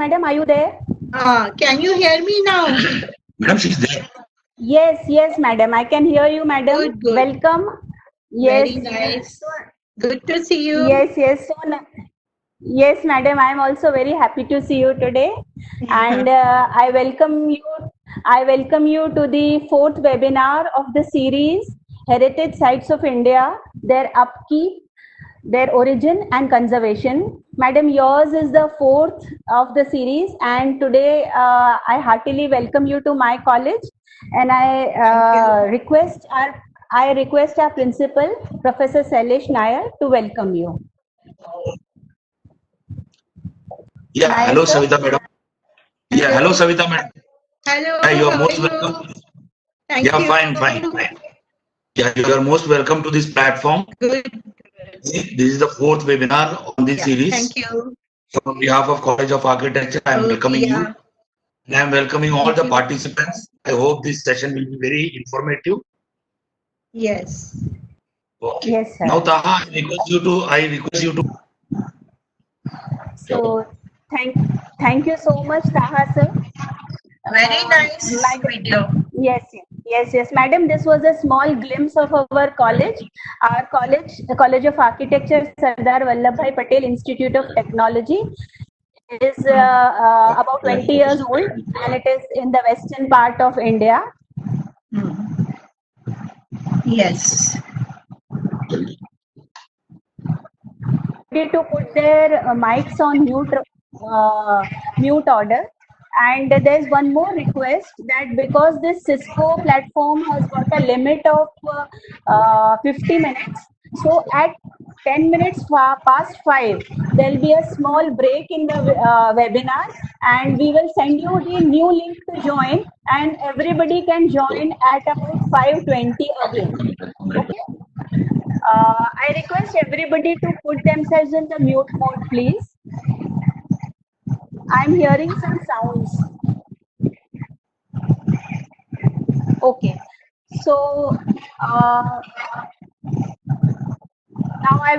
madam, are you there? Can you hear me now? Madam, she's there. Yes, madam. I can hear you, madam. Good. Welcome. Yes. Very nice. Good to see you. Yes. Yes, madam. I am also very happy to see you today, and I welcome you. I welcome you to the fourth webinar of the series Heritage Sites of India, their upkeep, their origin and conservation. Madam, yours is the fourth of the series, and today I heartily welcome you to my college, and I request our principal, Professor Sheesh Mahal, to welcome you. Yeah, Nair, hello, sir. Savita madam. Yeah, hello, Savita madam. Hello. Yeah, you are how most are welcome. you? Thank Yeah, you. fine. Yeah, you are most welcome to this platform. Good. This is the fourth webinar on this series. Thank you. So on behalf of College of Architecture, I am welcoming you. And I am welcoming all the participants. I hope this session will be very informative. Yes. Okay. Yes, sir. Now, Taha, I request you to. So, thank you so much, Taha, sir. Very nice video. Yes, madam. This was a small glimpse of our college. Our college, the College of Architecture, Sardar Vallabhbhai Patel Institute of Technology, is about 20 years old, and it is in the western part of India. Yes. To put their mics on mute order. And there's one more request that because this Cisco platform has got a limit of 50 minutes, so at 10 minutes past 5, there'll be a small break in the webinar, and we will send you the new link to join, and everybody can join at about 5:20 again. Okay. I request everybody to put themselves in the mute mode, please. I'm hearing some sounds. Okay. So now I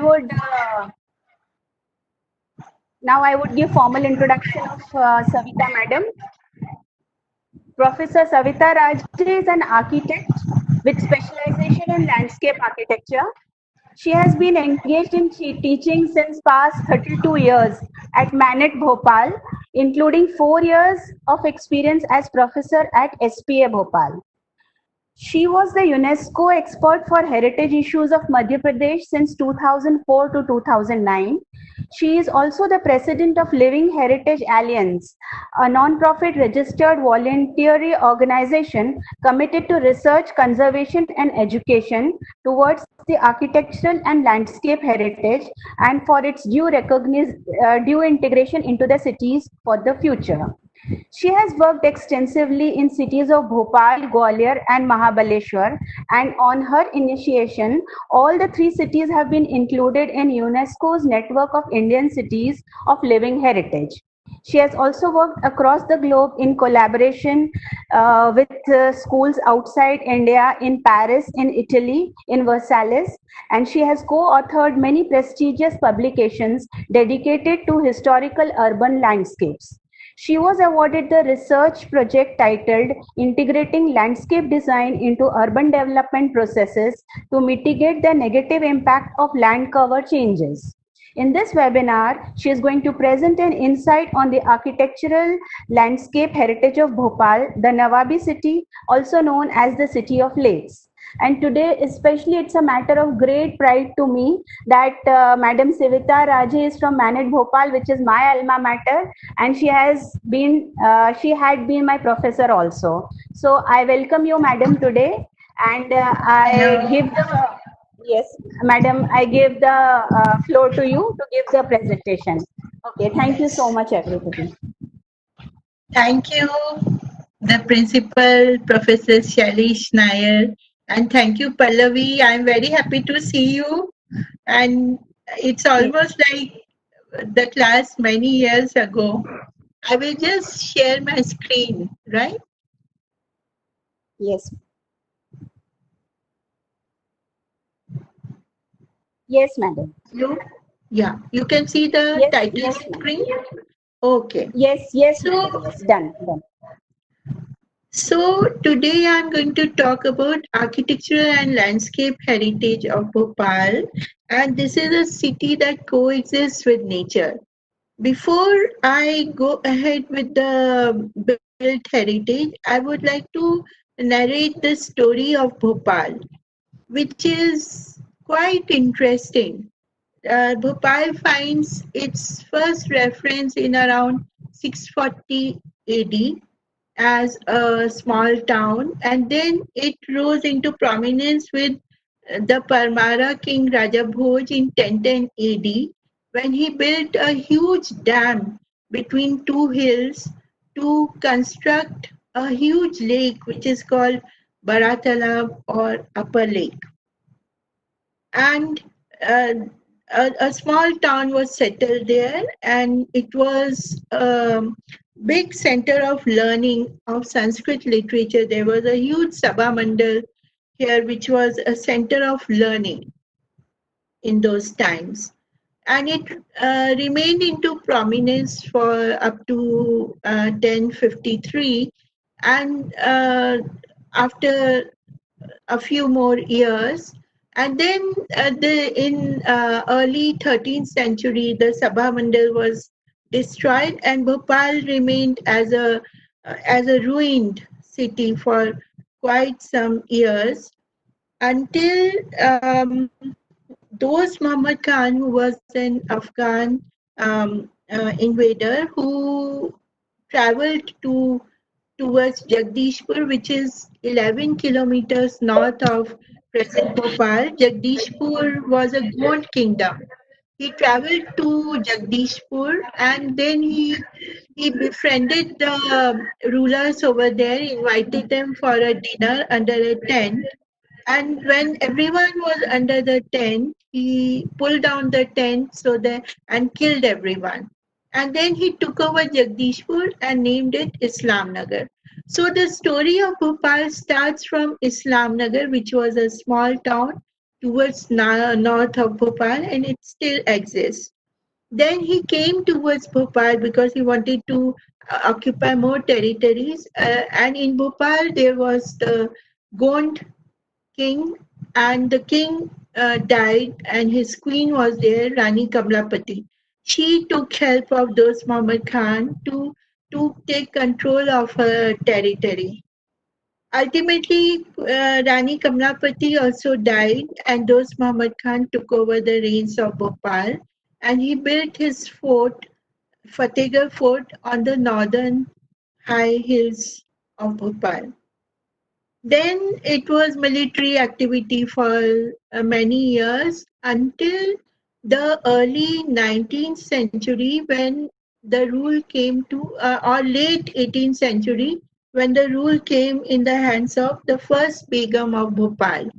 would give formal introduction of Savita Madam. Professor Savita Raje is an architect with specialization in landscape architecture. She has been engaged in teaching since past 32 years at MANIT Bhopal, including 4 years of experience as professor at SPA Bhopal. She was the UNESCO expert for heritage issues of Madhya Pradesh since 2004 to 2009. She is also the president of Living Heritage Alliance, a non-profit registered voluntary organization committed to research, conservation and education towards the architectural and landscape heritage and for its due integration into the cities for the future. She has worked extensively in cities of Bhopal, Gwalior and Mahabaleshwar, and on her initiation, all the 3 cities have been included in UNESCO's network of Indian cities of living heritage. She has also worked across the globe in collaboration with schools outside India, in Paris, in Italy, in Versailles, and she has co-authored many prestigious publications dedicated to historical urban landscapes. She was awarded the research project titled Integrating Landscape Design into Urban Development Processes to Mitigate the Negative Impact of Land Cover Changes. In this webinar, she is going to present an insight on the architectural landscape heritage of Bhopal, the Nawabi city, also known as the City of Lakes. And today, especially, it's a matter of great pride to me that Madam Savita Raje is from MANIT Bhopal, which is my alma mater, and she had been my professor also. So I welcome you, Madam, today, and Yes, Madam, I give the floor to you to give the presentation. Okay, thank you so much, everybody. Thank you, the principal, Professor Sheesh Mahal, and thank you, Pallavi. I'm very happy to see you, and it's almost like the class many years ago. I will just share my screen, right? Yes. Yes, madam. You can see the title screen. Okay. Yes, So, madam. Yes, done, done. so today I'm going to talk about architectural and landscape heritage of Bhopal, and this is a city that coexists with nature. Before I go ahead with the built heritage, I would like to narrate the story of Bhopal, which is quite interesting. Bhopal finds its first reference in around 640 AD as a small town, and then it rose into prominence with the Parmara king Raja Bhoj in 1010 AD when he built a huge dam between two hills to construct a huge lake which is called Baratalab or Upper Lake. And uh, a small town was settled there, and it was a big center of learning of Sanskrit literature. There was a huge Sabha Mandal here, which was a center of learning in those times. And it remained into prominence for up to 1053. And after a few more years. And then in early 13th century, the Sabha Mandal was destroyed, and Bhopal remained as a ruined city for quite some years until those Muhammad Khan, who was an Afghan invader, who traveled towards Jagdishpur, which is 11 kilometers north of present Bhopal. Jagdishpur was a Gond kingdom. He traveled to Jagdishpur, and then he befriended the rulers over there, invited them for a dinner under a tent. And when everyone was under the tent, he pulled down the tent and killed everyone. And then he took over Jagdishpur and named it Islamnagar. So the story of Bhopal starts from Islamnagar, which was a small town towards north of Bhopal, and it still exists. Then he came towards Bhopal because he wanted to occupy more territories. And in Bhopal, there was the Gond king, and the king died, and his queen was there, Rani Kamlapati. She took help of those Muhammad Khan to take control of her territory. Ultimately, Rani Kamlapati also died, and those Muhammad Khan took over the reins of Bhopal, and he built his fort, Fatehgarh Fort, on the northern high hills of Bhopal. Then it was military activity for many years until the early 19th century when the rule came to, or late 18th century, when the rule came in the hands of the first Begum of Bhopal.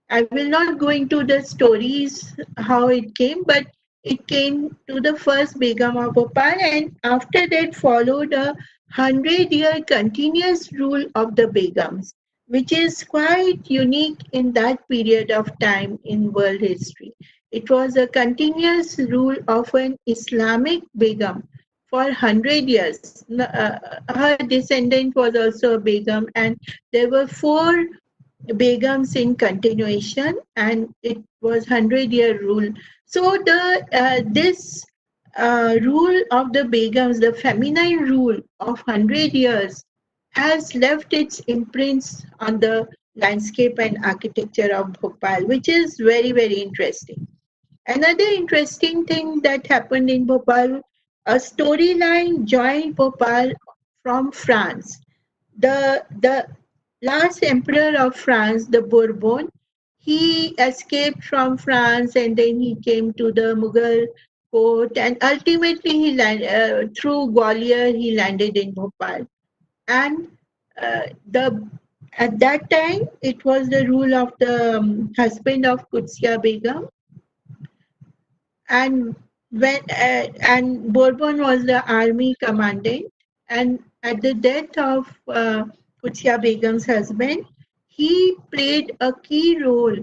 I will not go into the stories how it came, but it came to the first Begum of Bhopal, and after that followed a 100-year continuous rule of the Begums, which is quite unique in that period of time in world history. It was a continuous rule of an Islamic Begum for 100 years. Her descendant was also a Begum, and there were four Begums in continuation, and it was 100-year rule. So this rule of the Begums, the feminine rule of 100 years, has left its imprints on the landscape and architecture of Bhopal, which is very, very interesting. Another interesting thing that happened in Bhopal, a storyline joined Bhopal from France. The last emperor of France, the Bourbon, he escaped from France, and then he came to the Mughal court, and ultimately through Gwalior he landed in Bhopal. And the at that time it was the rule of the husband of Qudsiya Begum, and Bourbon was the army commandant, and at the death of Qudsiya Begum's husband, he played a key role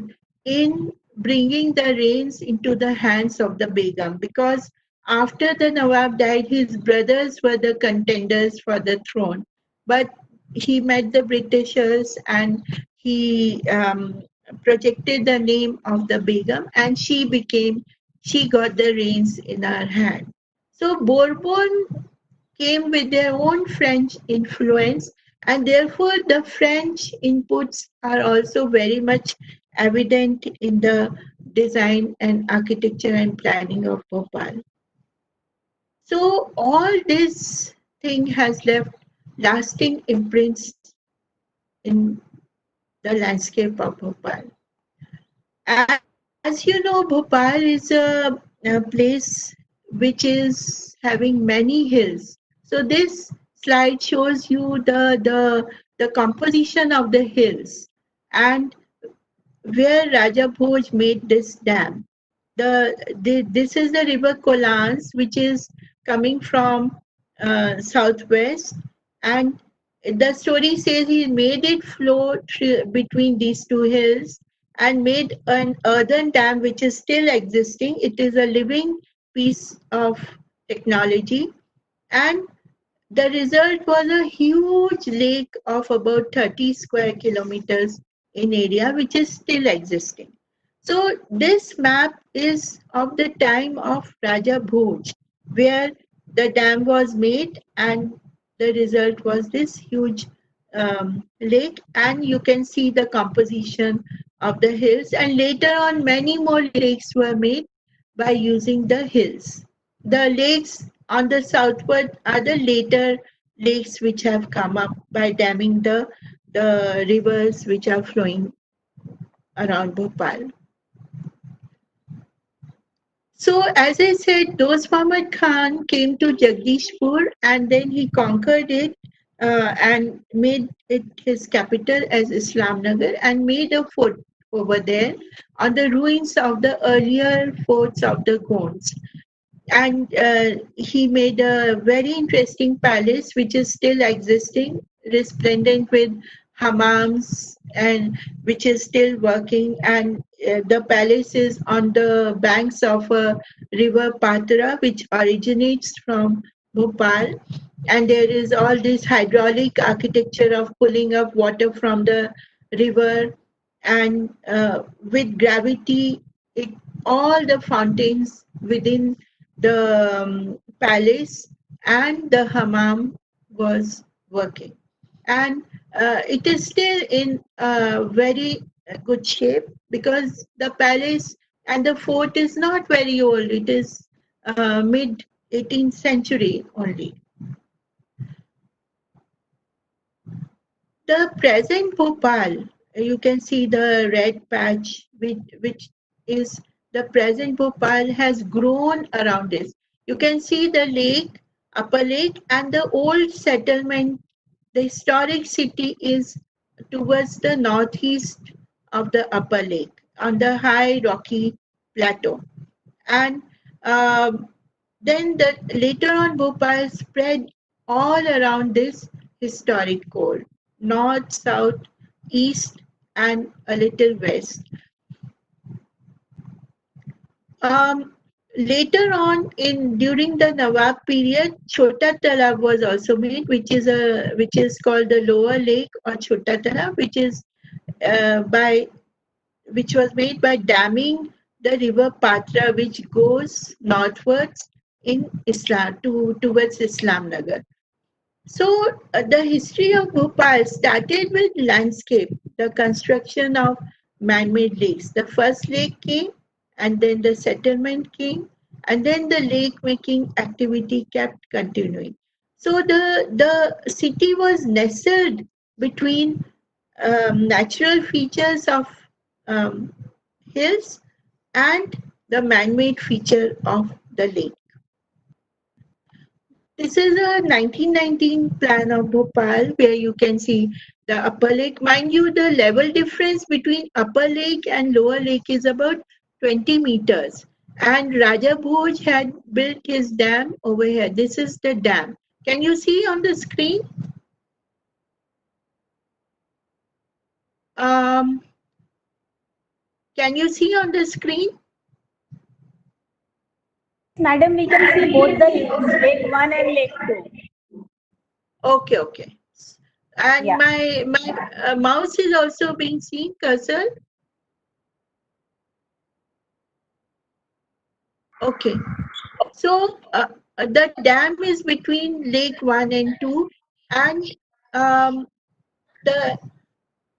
in bringing the reins into the hands of the Begum, because after the Nawab died, his brothers were the contenders for the throne. But he met the Britishers and he projected the name of the Begum, and she got the reins in her hand. So Bourbon came with their own French influence, and therefore the French inputs are also very much evident in the design and architecture and planning of Bhopal. So all this thing has left lasting imprints in the landscape of Bhopal. As you know, Bhopal is a place which is having many hills. So this slide shows you the composition of the hills and where Raja Bhoj made this dam. This is the river Kolans, which is coming from southwest, and the story says he made it flow between these two hills and made an earthen dam which is still existing. It is a living piece of technology, and the result was a huge lake of about 30 square kilometers in area, which is still existing. So this map is of the time of Raja Bhoj, where the dam was made and the result was this huge lake, and you can see the composition of the hills, and later on many more lakes were made by using the hills. The lakes on the southward are the later lakes which have come up by damming the rivers which are flowing around Bhopal. So, as I said, Dost Muhammad Khan came to Jagdishpur and then he conquered it and made it his capital as Islamnagar and made a fort over there on the ruins of the earlier forts of the Gonds. And he made a very interesting palace which is still existing, resplendent with hammams, and which is still working, and the palace is on the banks of a river Patra which originates from Bhopal, and there is all this hydraulic architecture of pulling up water from the river, and with gravity it, all the fountains within the palace and the hammam was working, and it is still in very good shape because the palace and the fort is not very old. It is mid 18th century only. The present Bhopal, you can see the red patch, which is the present Bhopal has grown around this. You can see the lake, upper lake, and the old settlement. The historic city is towards the northeast of the upper lake on the high rocky plateau. And then later on, Bhopal spread all around this historic core, north, south, east, and a little west. Um, Later on, in during the Nawab period, Chota Talab was also made, which is called the Lower Lake or Chota Talab, by which was made by damming the river Patra, which goes northwards in Islam towards Islamnagar. So the history of Bhopal started with landscape, the construction of man-made lakes. The first lake came, and then the settlement came, and then the lake-making activity kept continuing. So the city was nestled between natural features of um, hills and the man-made feature of the lake. This is a 1919 plan of Bhopal where you can see the upper lake. Mind you, the level difference between upper lake and lower lake is about 20 meters. And Raja Bhoj had built his dam over here. This is the dam. Can you see on the screen? Um, can you see on the screen? madam, we can see both the lakes, Lake 1 and Lake 2. Okay, okay. And Yeah. my mouse is also being seen, cursor. Okay. So the dam is between Lake 1 and 2, and um, the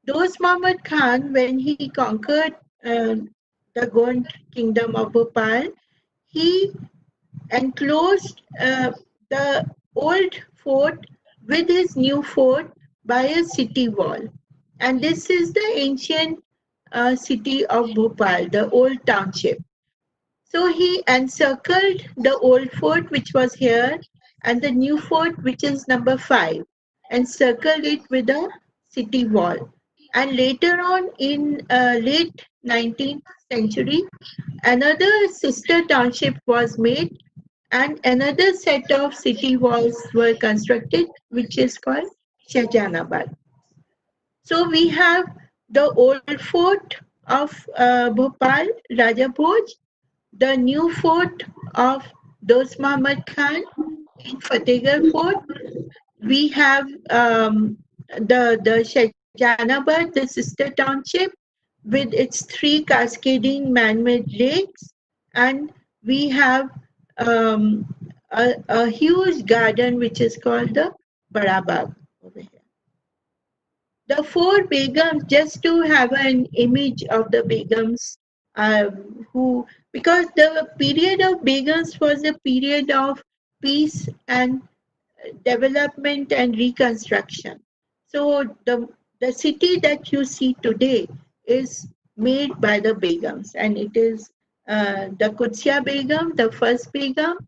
Dost Muhammad Khan, when he conquered the Gond kingdom of Bhopal, he enclosed the old fort with his new fort by a city wall. And this is the ancient city of Bhopal, the old township. So he encircled the old fort, which was here, and the new fort, which is number 5, encircled it with a city wall. And later on, in late 19th century, another sister township was made, and another set of city walls were constructed, which is called Shahjahanabad. So we have the old fort of Bhopal, Raja Bhoj, the new fort of Dost Muhammad Khan in Fatehgarh Fort. We have the Shahjahanabad, the sister township, with its 3 cascading man-made lakes, and we have a huge garden which is called the Bada Bagh over here. The 4 Begums, just to have an image of the Begums, who, because the period of Begums was a period of peace and development and reconstruction. So the city that you see today is made by the Begums, and it is the Qudsiya Begum, the first Begum,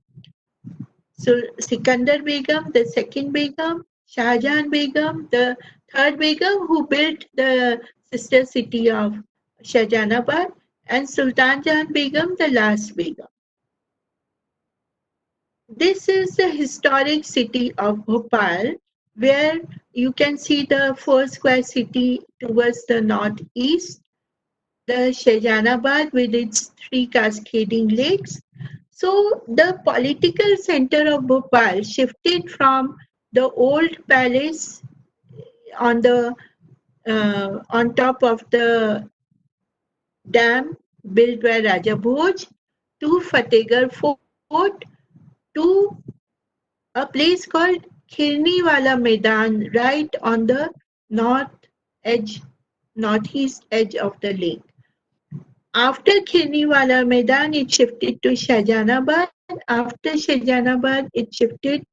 so Sikandar Begum, the second Begum, Shahjahan Begum, the third Begum, who built the sister city of Shahjahanabad, and Sultan Jahan Begum, the last Begum. This is the historic city of Bhopal, where you can see the 4 square city towards the northeast, the Shahjahanabad with its 3 cascading lakes. So the political center of Bhopal shifted from the old palace on the on top of the dam built by Raja Bhoj to Fatehgarh Fort to a place called Khirniwala Maidan, right on the edge, northeast edge of the lake. After Khirniwala Maidan, it shifted to Shahjahanabad. After Shahjahanabad, it shifted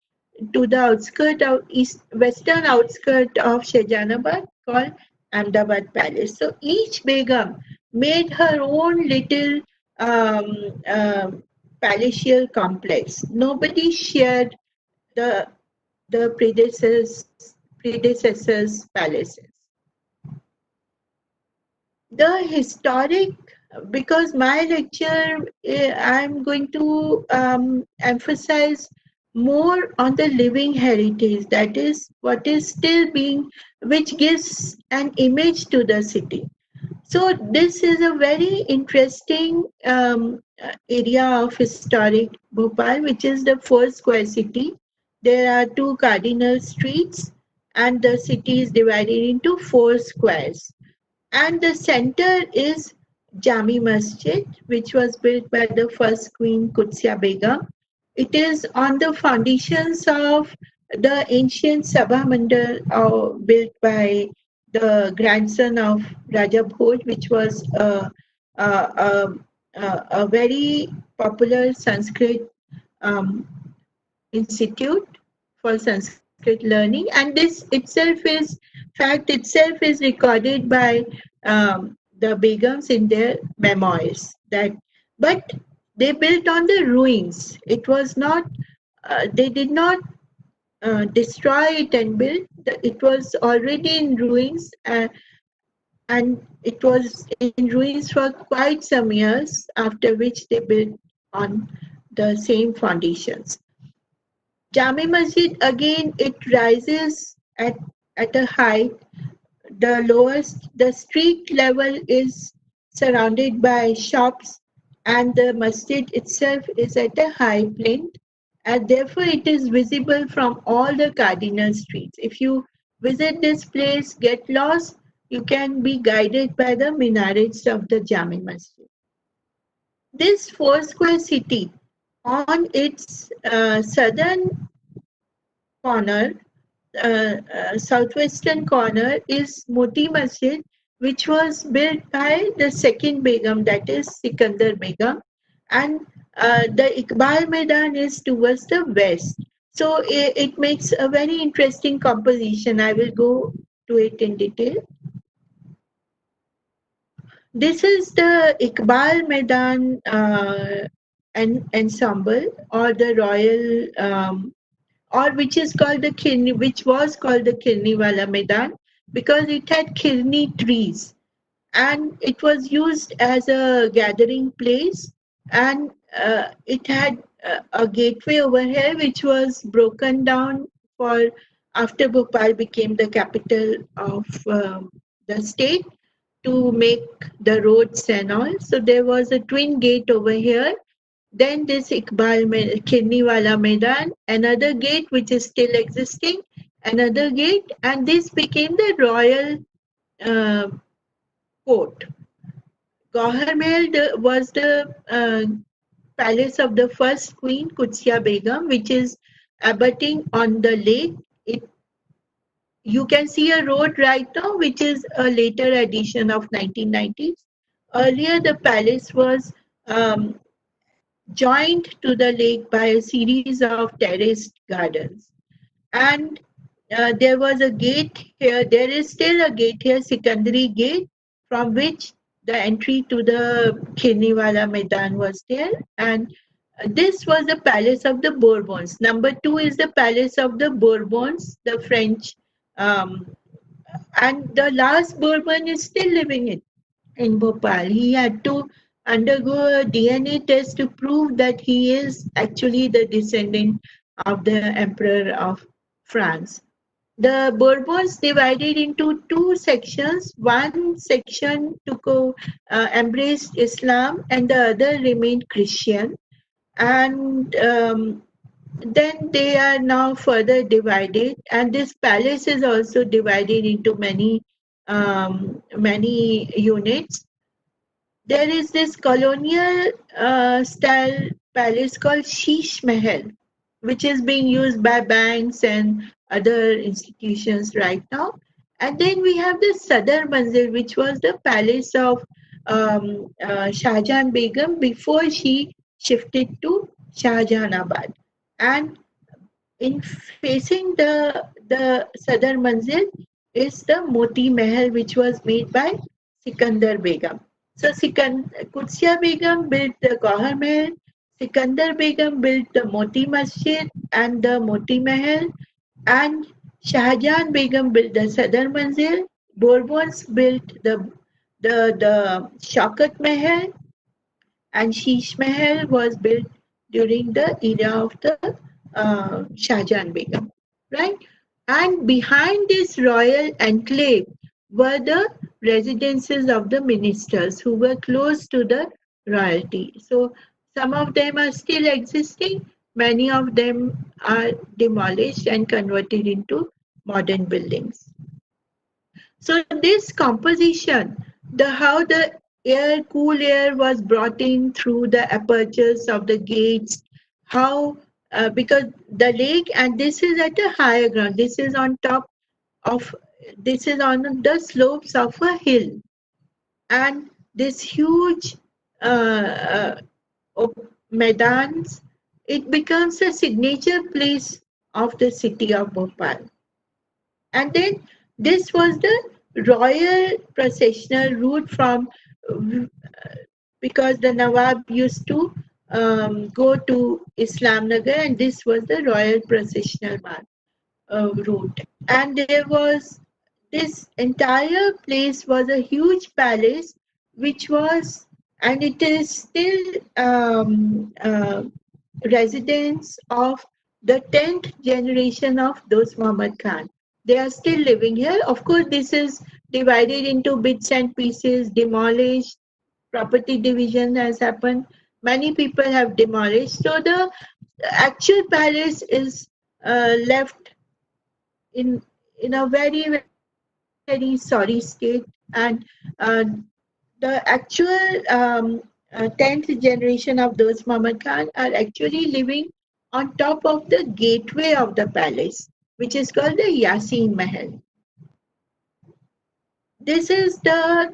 to the outskirt of western outskirt of Shahjahanabad called Ahmedabad Palace. So each Begum made her own little palatial complex. Nobody shared the predecessors' palaces. The historic, because my lecture, I'm going to emphasize more on the living heritage, that is what is still being, which gives an image to the city. So this is a very interesting area of historic Bhopal, which is the 4 square city. There are 2 cardinal streets, and the city is divided into 4 squares. And the center is Jami Masjid, which was built by the first Queen Qudsiya Begum. It is on the foundations of the ancient Sabha Mandal built by the grandson of Raja Bhoj, which was a very popular Sanskrit institute for Sanskrit learning, and this itself is recorded by the Begums in their memoirs. But they built on the ruins. It was not. They did not destroy it and build. It was already in ruins, and it was in ruins for quite some years. After which they built on the same foundations. Jami Masjid, again, it rises at a height. The street level is surrounded by shops, and the masjid itself is at a high plane, and therefore it is visible from all the cardinal streets. If you visit this place, get lost, you can be guided by the minarets of the Jami Masjid. This four square city on its southern corner, southwestern corner is Moti Masjid, which was built by the second Begum, that is Sikandar Begum, and the Iqbal Maidan is towards the west. So it makes a very interesting composition. I will go to it in detail. This is the Iqbal Maidan ensemble, or the royal or which is called the Kirni, which was called the Kirniwala Maidan, because it had Kirni trees, and it was used as a gathering place, and it had a gateway over here which was broken down for after Bhopal became the capital of the state, to make the roads and all. So there was a twin gate over here. Then this Kirniwala Maidan, another gate which is still existing, another gate, and this became the royal court. Gauhar Mahal was the palace of the first queen, Qudsiya Begum, which is abutting on the lake. You can see a road right now, which is a later addition of 1990s. Earlier, the palace was joined to the lake by a series of terraced gardens. And there was a gate here. There is still a gate here, Sikandari Gate, from which the entry to the Khirniwala Maidan was there. And this was the palace of the Bourbons. Number 2 is the palace of the Bourbons, the French. And the last Bourbon is still living in Bhopal. He had to undergo a DNA test to prove that he is actually the descendant of the Emperor of France. The Bourbons divided into two sections. One section embraced Islam, and the other remained Christian. And then they are now further divided, and this palace is also divided into many units. There is this colonial style palace called Sheesh Mahal, which is being used by banks and other institutions right now. And then we have the Sadar Manzil, which was the palace of Shahjahan Begum before she shifted to Shahjahanabad. And in facing the Sadar Manzil is the Moti Mahal, which was made by Sikandar Begum. So Qudsiya Begum built the Gauhar Mahal, Sikandar Begum built the Moti Masjid and the Moti Mahal, and Shahjahan Begum built the Sadar Manzil. Bourbons built the Shaukat Mahal, and Sheesh Mahal was built during the era of the Shahjahan Begum, right? And behind this royal enclave were the residences of the ministers who were close to the royalty. So some of them are still existing, many of them are demolished and converted into modern buildings. So this composition, how the cool air was brought in through the apertures of the gates, how because the lake, and this is at a higher ground, this is on the slopes of a hill, and this huge Maidans, it becomes a signature place of the city of Bhopal. And then this was the royal processional route from, because the Nawab used to go to Islamnagar, and this was the royal processional route. And there was this entire place was a huge palace, which was, and it is still residence of the 10th generation of those Muhammad Khan. They are still living here. Of course, this is divided into bits and pieces, demolished, property division has happened. Many people have demolished. So the actual palace is left in a very very sorry state, and uh, the actual 10th generation of those Muhammad Khan are actually living on top of the gateway of the palace, which is called the Yasin Mahal. This is the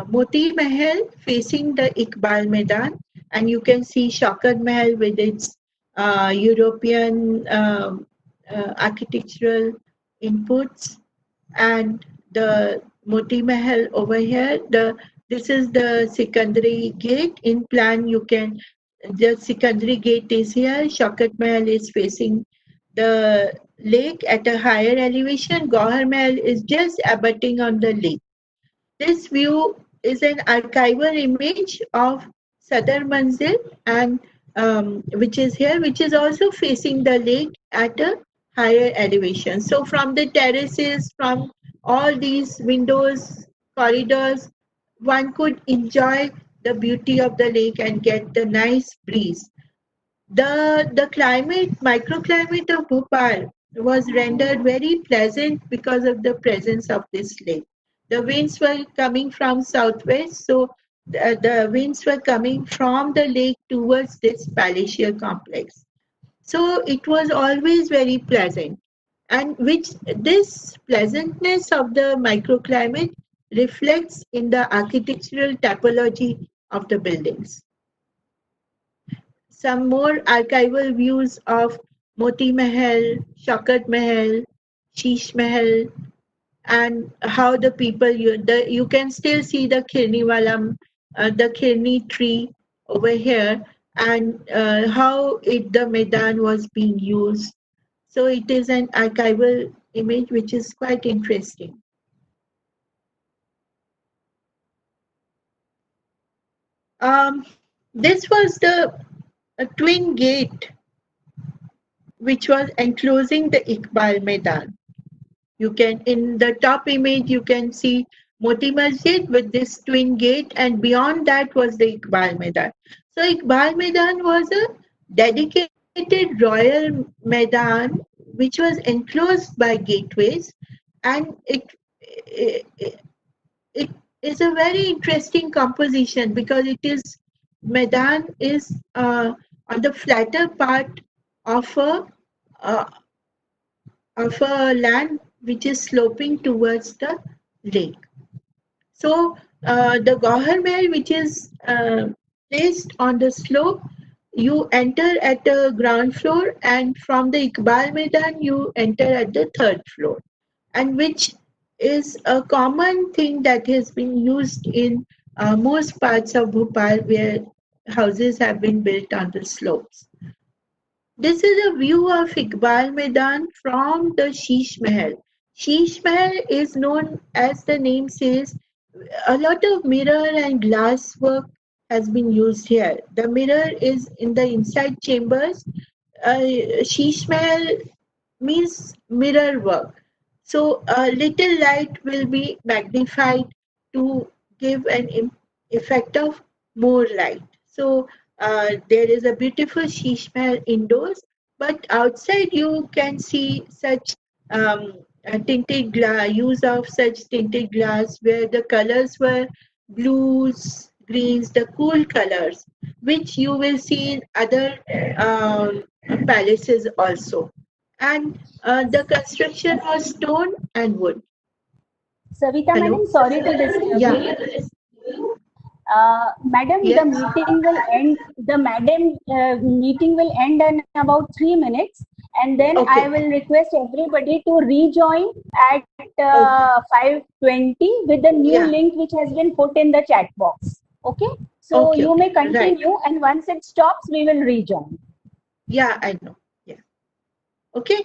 Moti Mahal facing the Iqbal Maidan, and you can see Shaukat Mahal with its European architectural inputs, and the Moti Mahal over here. This is the Sikandari Gate. In plan, you can the Sikandari Gate is here. Shaukat Mahal is facing the lake at a higher elevation. Gauhar Mahal is just abutting on the lake. This view is an archival image of Sadar Manzil, and which is here, which is also facing the lake at a higher elevation. So from the terraces, from all these windows, corridors, one could enjoy the beauty of the lake and get the nice breeze. The climate, microclimate of Bhopal was rendered very pleasant because of the presence of this lake. The winds were coming from southwest, so the winds were coming from the lake towards this palatial complex. So it was always very pleasant, and which this pleasantness of the microclimate reflects in the architectural typology of the buildings. Some more archival views of Moti Mahal, Shaukat Mahal, Sheesh Mahal, and how the people you can still see the the Khirni tree over here, and how the Maidan was being used. So it is an archival image which is quite interesting. This was the twin gate which was enclosing the Iqbal Maidan. You can, in the top image, you can see Moti Masjid with this twin gate, and beyond that was the Iqbal Maidan. So Iqbal Maidan was a dedicated royal Maidan which was enclosed by gateways, and it, it is a very interesting composition because it is Maidan is on the flatter part of uh, a land which is sloping towards the lake. So the Gauhar Mahal, which is placed on the slope, you enter at the ground floor, and from the Iqbal Maidan you enter at the third floor, and which is a common thing that has been used in most parts of Bhopal where houses have been built on the slopes. This is a view of Iqbal Maidan from the Sheesh Mahal. Sheesh Mahal is known, as the name says, a lot of mirror and glass work has been used here. The mirror is in the inside chambers. Sheesh Mahal means mirror work. So a little light will be magnified to give an effect of more light. So there is a beautiful Sheesh Mahal indoors, but outside you can see such tinted glass, use of such tinted glass where the colors were blues, greens, the cool colors, which you will see in other palaces also. And the construction was stone and wood. Savita Hello? madam, sorry to disturb Yeah. you. Madam, Yes. the meeting will end. The meeting will end in about 3 minutes, and then Okay. I will request everybody to rejoin at 5:20 with the new Yeah. link which has been put in the chat box. Okay, so Okay, you may okay. continue, and once it stops, we will rejoin. Yeah, I know. Yeah. Okay.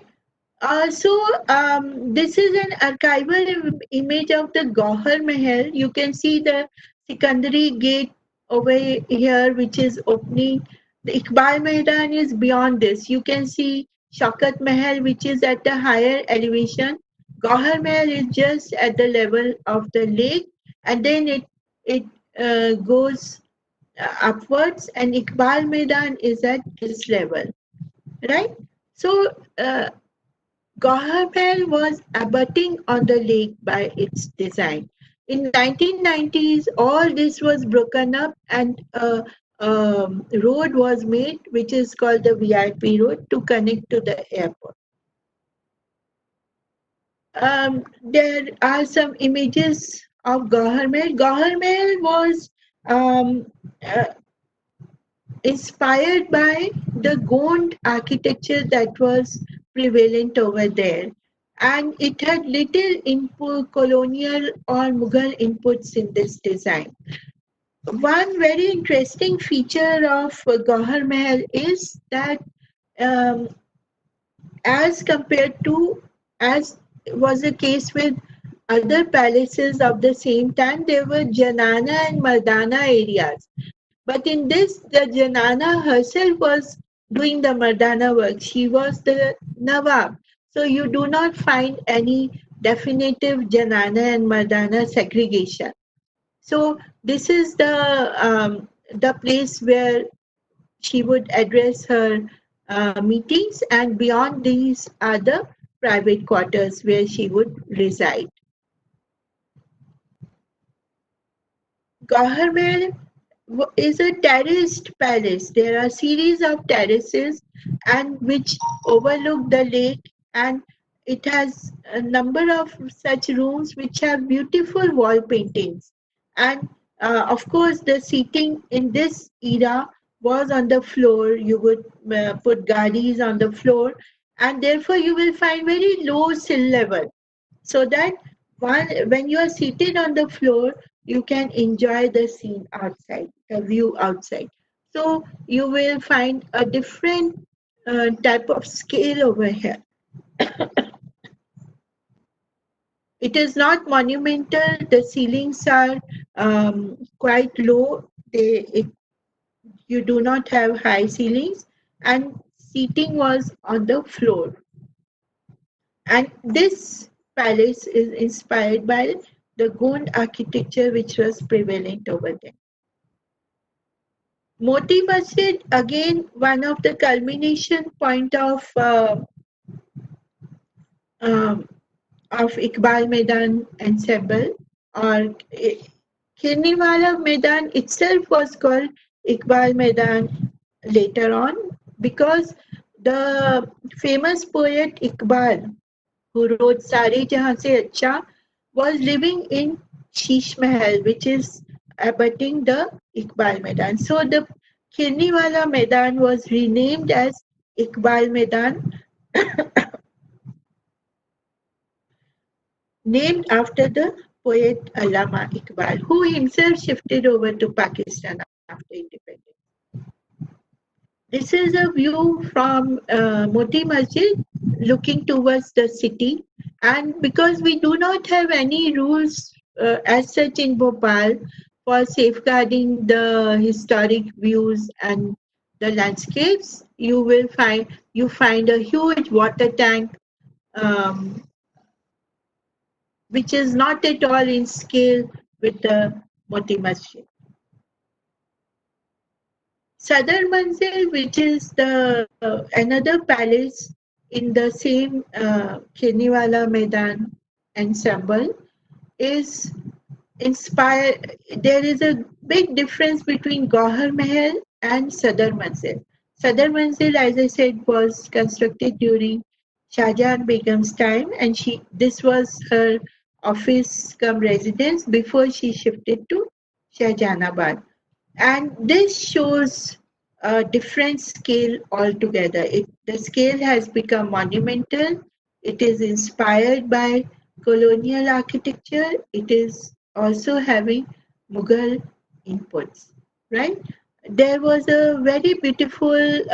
This is an archival image of the Gauhar Mahal. You can see the Sikandari gate over here, which is opening. The Iqbal Maidan is beyond this. You can see Shaukat Mahal, which is at a higher elevation. Gauhar Mahal is just at the level of the lake, and then it goes upwards, and Iqbal Maidan is at this level, right? So Gauhar Mahal was abutting on the lake by its design. In 1990s, all this was broken up and a road was made, which is called the VIP road, to connect to the airport. There are some images of Gauhar Mahal. Gauhar Mahal was um, uh, inspired by the Gond architecture that was prevalent over there. And it had little input, colonial or Mughal inputs in this design. One very interesting feature of Gauhar Mahal is that um, as compared to, as was the case with other palaces of the same time, there were Janana and Mardana areas. But in this, the Janana herself was doing the Mardana work. She was the Nawab. So you do not find any definitive Janana and Mardana segregation. So this is the place where she would address her meetings, and beyond these are the private quarters where she would reside. Gauhar Mahal is a terraced palace. There are series of terraces and which overlook the lake, and it has a number of such rooms which have beautiful wall paintings. And of course, the seating in this era was on the floor. You would put gadis on the floor, and therefore you will find very low sill level, so that when you are seated on the floor, you can enjoy the scene outside, the view outside. So you will find a different type of scale over here. It is not monumental. The ceilings are quite low. You do not have high ceilings, and seating was on the floor. And this palace is inspired by the Gond architecture which was prevalent over there. Moti Masjid, again, one of the culmination point of Iqbal Maidan ensemble, or Khirniwala Maidan itself was called Iqbal Maidan later on, because the famous poet Iqbal, who wrote Sare Jahan Se Acha, was living in Sheesh Mahal, which is abutting the Iqbal Maidan. So the Khirniwala Maidan was renamed as Iqbal Maidan, named after the poet Allama Iqbal, who himself shifted over to Pakistan after independence. This is a view from Moti Masjid looking towards the city. And because we do not have any rules as such in Bhopal for safeguarding the historic views and the landscapes, you find a huge water tank, which is not at all in scale with the Moti Masjid. Sadar Manzil, which is the another palace in the same Khirniwala Maidan ensemble, is inspired. There is a big difference between Gauhar Mahal and Sadar Manzil. Sadar Manzil, as I said, was constructed during Shahjahan Begum's time, and this was her office cum residence before she shifted to Shahjahanabad. And this shows a different scale altogether. The scale has become monumental. It is inspired by colonial architecture. It is also having Mughal inputs, right? There was a very beautiful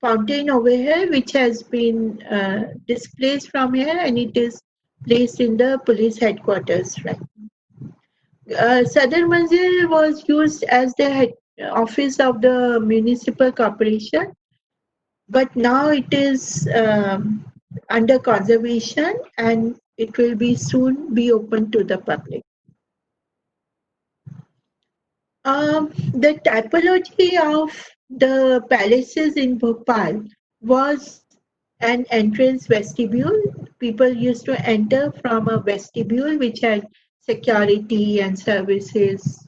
fountain over here, which has been displaced from here, and it is placed in the police headquarters, right? Sadar Manzil was used as the head office of the municipal corporation, but now it is under conservation, and it will be soon be open to the public. The typology of the palaces in Bhopal was an entrance vestibule. People used to enter from a vestibule which had security and services.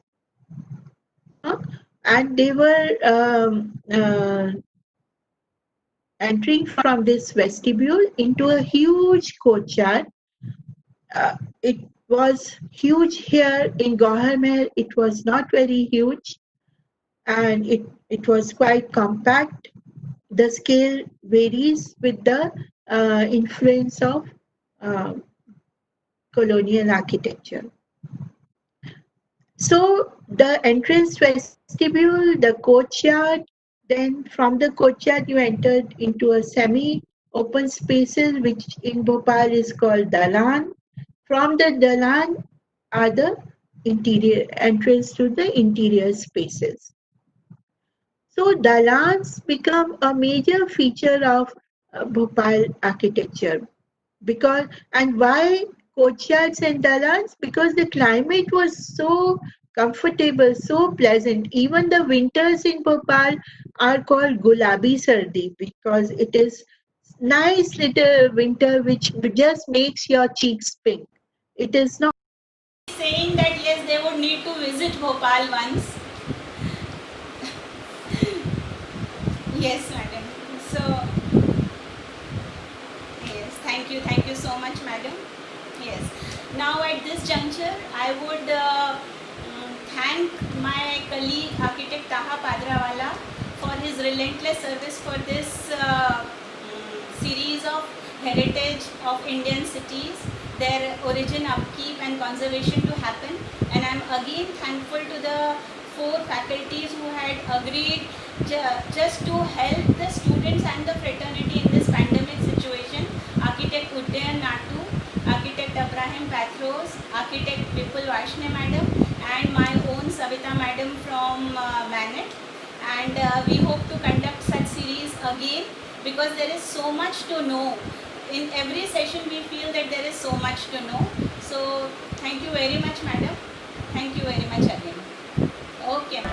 And they were entering from this vestibule into a huge courtyard. It was huge here in Gauhar Mahal. It was not very huge, and it was quite compact. The scale varies with the influence of uh, colonial architecture. So the entrance vestibule, the courtyard, then from the courtyard you entered into a semi-open spaces which in Bhopal is called dalan. From the dalan are the interior entrance to the interior spaces. So dalans become a major feature of Bhopal architecture. Because and why courtyards and dalans? Because the climate was so comfortable, so pleasant. Even the winters in Bhopal are called Gulabi Sardi because it is nice little winter which just makes your cheeks pink. It is not saying that yes, they would need to visit Bhopal once. Yes, madam. So, yes, thank you so much, madam. Yes. Now at this juncture, I would thank my colleague, architect Taha Padrawala, for his relentless service for this series of heritage of Indian cities, their origin, upkeep and conservation to happen. And I am again thankful to the 4 faculties who had agreed just to help the students and the fraternity in this pandemic situation. Architect Uddayan Natu, Architect Abraham Pathros, Architect Vipul Vaishne madam, and my own Savita madam from MANIT. And we hope to conduct such series again because there is so much to know. In every session we feel that there is so much to know. So thank you very much madam. Thank you very much again. Okay.